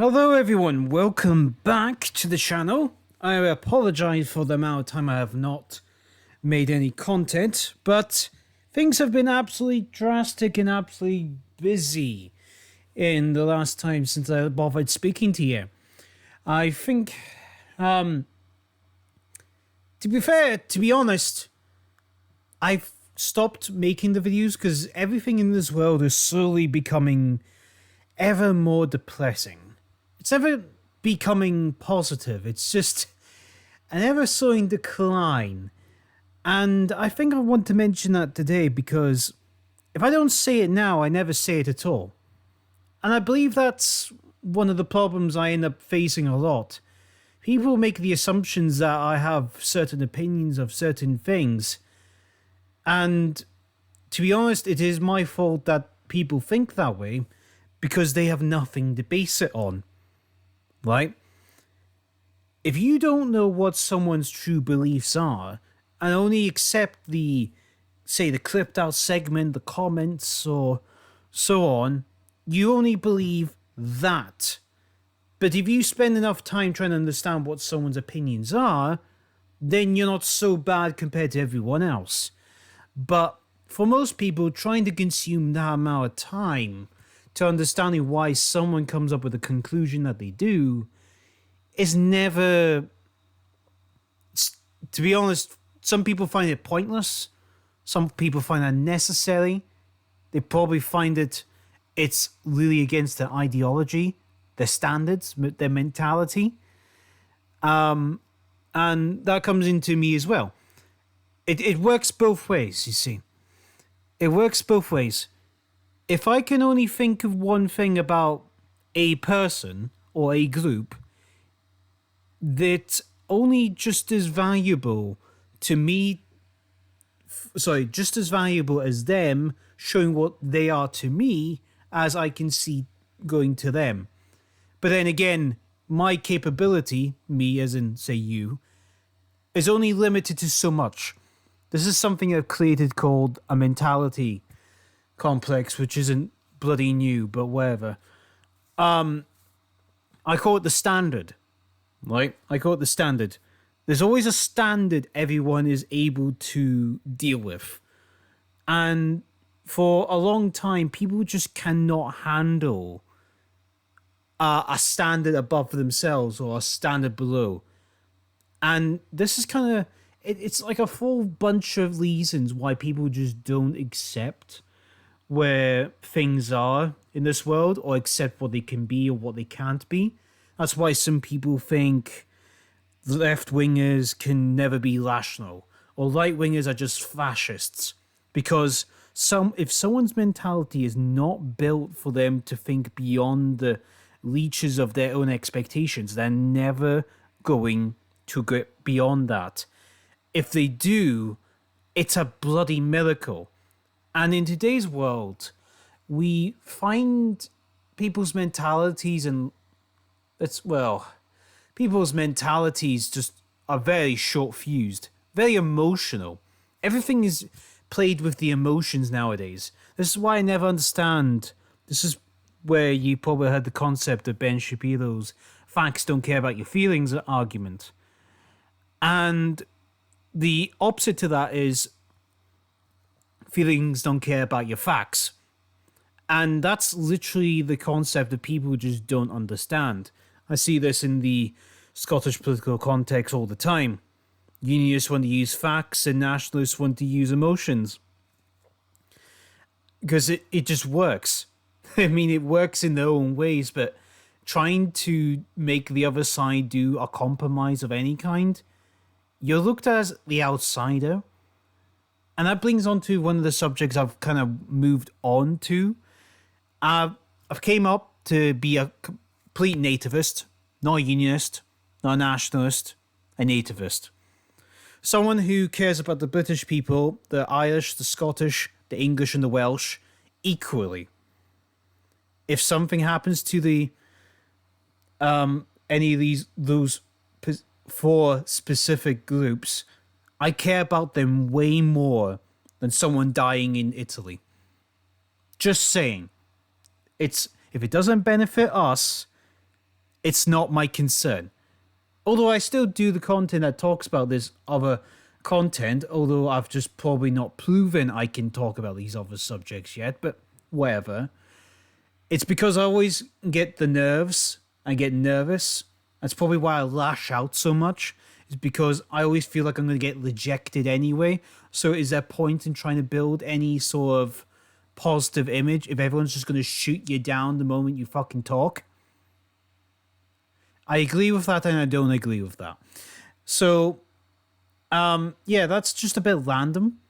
Hello everyone, welcome back to the channel. I apologize for the amount of time I have not made any content, but things have been absolutely drastic and absolutely busy in the last time since I bothered speaking to you. I think, to be honest, I've stopped making the videos because everything in this world is slowly becoming ever more depressing. It's never becoming positive. It's just an ever slowing decline. And I think I want to mention that today because if I don't say it now, I never say it at all. And I believe that's one of the problems I end up facing a lot. People make the assumptions that I have certain opinions of certain things. And to be honest, it is my fault that people think that way because they have nothing to base it on. Right? If you don't know what someone's true beliefs are and only accept the clipped out segment, the comments, or so on, you only believe that. But if you spend enough time trying to understand what someone's opinions are, then you're not so bad compared to everyone else. But for most people, trying to consume that amount of time to understanding why someone comes up with the conclusion that they do is never, to be honest, some people find it pointless, some people find it necessary, they probably find it's really against their ideology, their standards, their mentality, and that comes into me as well. It works both ways, you see. It works both ways. If I can only think of one thing about a person or a group that's only just as valuable to me, just as valuable as them showing what they are to me as I can see going to them. But then again, my capability, me as in, say, you, is only limited to so much. This is something I've created called a mentality complex, which isn't bloody new, but whatever. I call it the standard, right? I call it the standard. There's always a standard everyone is able to deal with. And for a long time, people just cannot handle a standard above themselves or a standard below. And this is kind of, it's like a full bunch of reasons why people just don't accept where things are in this world or accept what they can be or what they can't be. That's why some people think left-wingers can never be rational or right-wingers are just fascists because if someone's mentality is not built for them to think beyond the reaches of their own expectations, they're never going to get beyond that. If they do, it's a bloody miracle. And in today's world, we find people's mentalities people's mentalities just are very short-fused, very emotional. Everything is played with the emotions nowadays. This is why I never understand. This is where you probably heard the concept of Ben Shapiro's facts don't care about your feelings argument. And the opposite to that is feelings don't care about your facts. And that's literally the concept that people just don't understand. I see this in the Scottish political context all the time. Unionists want to use facts and nationalists want to use emotions. Because it just works. I mean, it works in their own ways, but trying to make the other side do a compromise of any kind, you're looked at as the outsider. And that brings on to one of the subjects I've kind of moved on to. I've came up to be a complete nativist, not a unionist, not a nationalist, a nativist. Someone who cares about the British people, the Irish, the Scottish, the English and the Welsh equally. If something happens to the any of those four specific groups, I care about them way more than someone dying in Italy. Just saying. If it doesn't benefit us, It's not my concern. Although I still do the content that talks about this other content, although I've just probably not proven I can talk about these other subjects yet, but whatever. It's because I always get the nerves. I get nervous. That's probably why I lash out so much. Is because I always feel like I'm going to get rejected anyway. So is there point in trying to build any sort of positive image if everyone's just going to shoot you down the moment you fucking talk? I agree with that and I don't agree with that. So, yeah, that's just a bit random.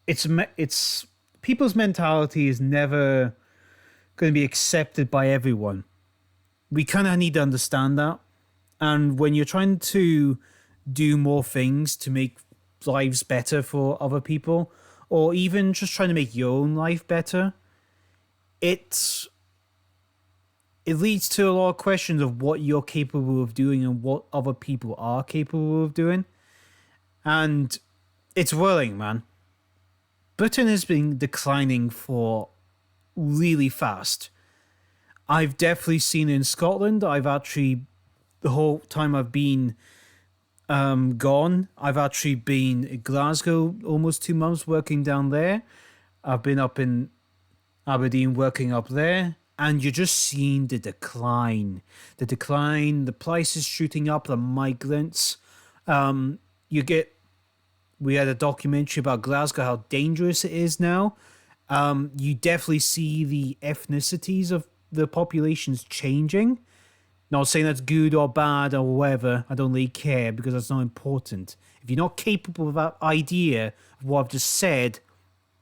It's people's mentality is never going to be accepted by everyone. We kind of need to understand that. And when you're trying to do more things to make lives better for other people, or even just trying to make your own life better, it leads to a lot of questions of what you're capable of doing and what other people are capable of doing. And it's worrying, man. Britain has been declining for really fast. I've definitely seen it in Scotland. I've actually, the whole time I've been gone, I've actually been in Glasgow almost 2 months working down there. I've been up in Aberdeen working up there. And you're just seeing the decline. The prices shooting up, the migrants. We had a documentary about Glasgow, how dangerous it is now. You definitely see the ethnicities of the populations changing. Not saying that's good or bad or whatever. I don't really care because that's not important. If you're not capable of that idea of what I've just said,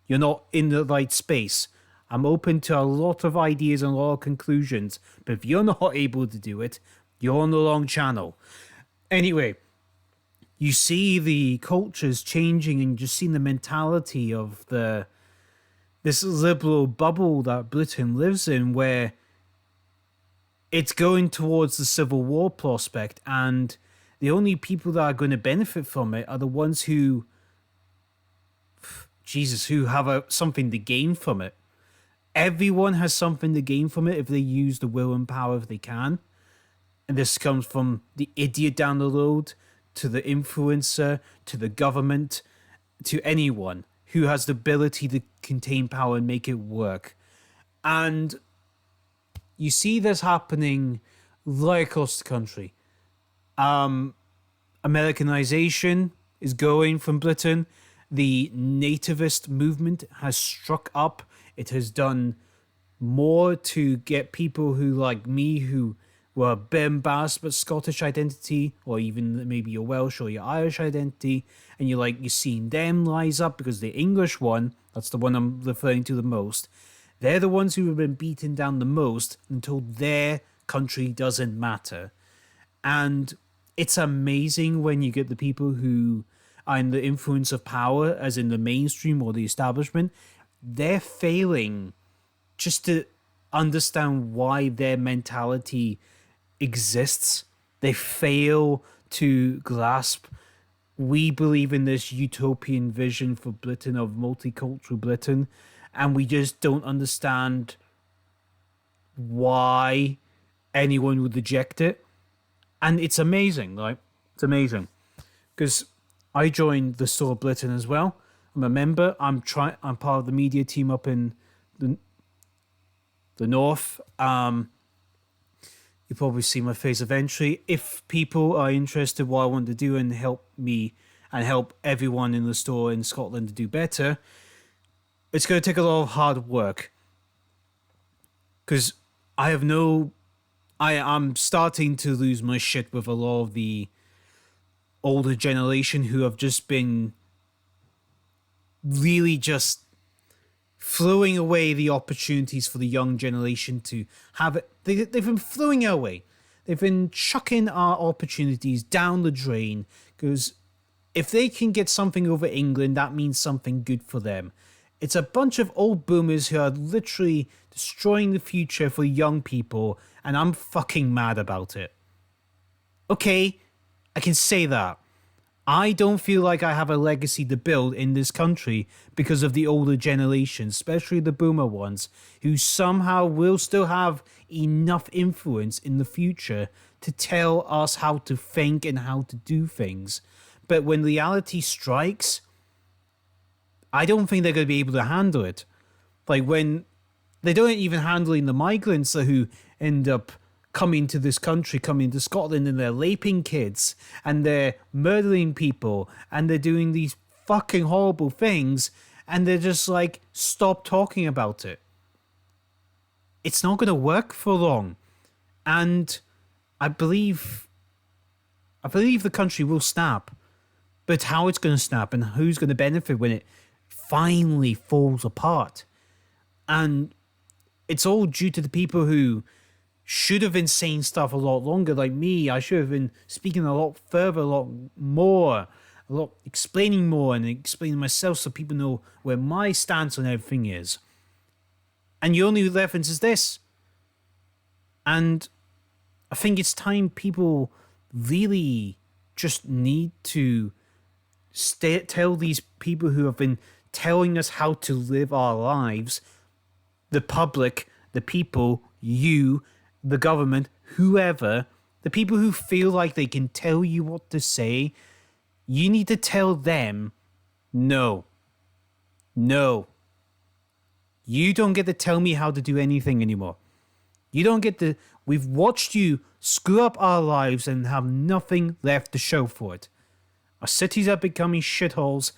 you're not in the right space. I'm open to a lot of ideas and a lot of conclusions, but if you're not able to do it, you're on the wrong channel. Anyway, you see the cultures changing and just seeing the mentality of this liberal bubble that Britain lives in, where it's going towards the civil war prospect, and the only people that are going to benefit from it are the ones who have something to gain from it. Everyone has something to gain from it if they use the will and power if they can. And this comes from the idiot down the road to the influencer to the government to anyone who has the ability to contain power and make it work. And you see this happening right across the country. Americanization is going from Britain. The nativist movement has struck up. It has done more to get people who, like me, who were a bit embarrassed about Scottish identity, or even maybe your Welsh or your Irish identity, and you're seeing them rise up because the English one, that's the one I'm referring to the most, they're the ones who have been beaten down the most until their country doesn't matter. And it's amazing when you get the people who are in the influence of power, as in the mainstream or the establishment, they're failing just to understand why their mentality exists. They fail to grasp. We believe in this utopian vision for Britain, of multicultural Britain, and we just don't understand why anyone would reject it. And it's amazing, like, it's amazing. Because I joined the Store of Britain as well. I'm a member. I'm part of the media team up in the north. You probably see my face eventually. If people are interested, what I want to do and help me and help everyone in the store in Scotland to do better, it's going to take a lot of hard work. Because I'm starting to lose my shit with a lot of the older generation who have just been really just throwing away the opportunities for the young generation to have it. They've been throwing it away. They've been chucking our opportunities down the drain, because if they can get something over England, that means something good for them. It's a bunch of old boomers who are literally destroying the future for young people, and I'm fucking mad about it. Okay, I can say that. I don't feel like I have a legacy to build in this country because of the older generation, especially the boomer ones, who somehow will still have enough influence in the future to tell us how to think and how to do things. But when reality strikes, I don't think they're going to be able to handle it. Like when they don't even handling the migrants who end up coming to this country, coming to Scotland, and they're raping kids and they're murdering people and they're doing these fucking horrible things, and they're just like, stop talking about it. It's not going to work for long. And I believe the country will snap. But how it's going to snap and who's going to benefit when it finally falls apart. And it's all due to the people who should have been saying stuff a lot longer. Like me, I should have been speaking a lot further, a lot more, a lot explaining more and explaining myself so people know where my stance on everything is. And your only reference is this. And I think it's time people really just need to tell these people who have been telling us how to live our lives, the public, the people, you, the government, whoever, the people who feel like they can tell you what to say, you need to tell them, no. No. You don't get to tell me how to do anything anymore. You don't get to... We've watched you screw up our lives and have nothing left to show for it. Our cities are becoming shitholes.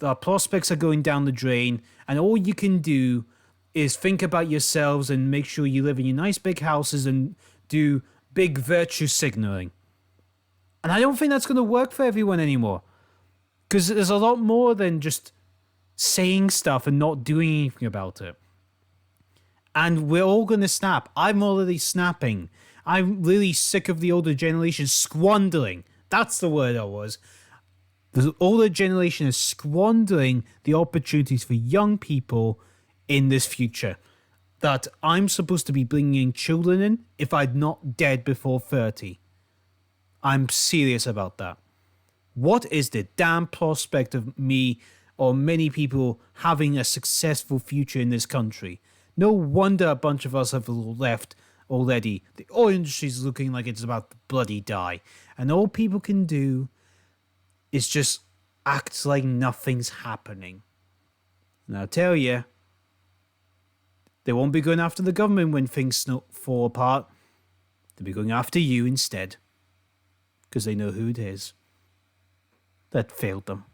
Our prospects are going down the drain. And all you can do is think about yourselves and make sure you live in your nice big houses and do big virtue signaling. And I don't think that's going to work for everyone anymore. Because there's a lot more than just saying stuff and not doing anything about it. And we're all going to snap. I'm already snapping. I'm really sick of the older generation squandering. That's the word I was. The older generation is squandering the opportunities for young people in this future that I'm supposed to be bringing children in if I'm not dead before 30. I'm serious about that. What is the damn prospect of me or many people having a successful future in this country? No wonder a bunch of us have left already. The oil industry is looking like it's about to bloody die. And all people can do is just act like nothing's happening. And I'll tell you, they won't be going after the government when things fall apart. They'll be going after you instead. Because they know who it is that failed them.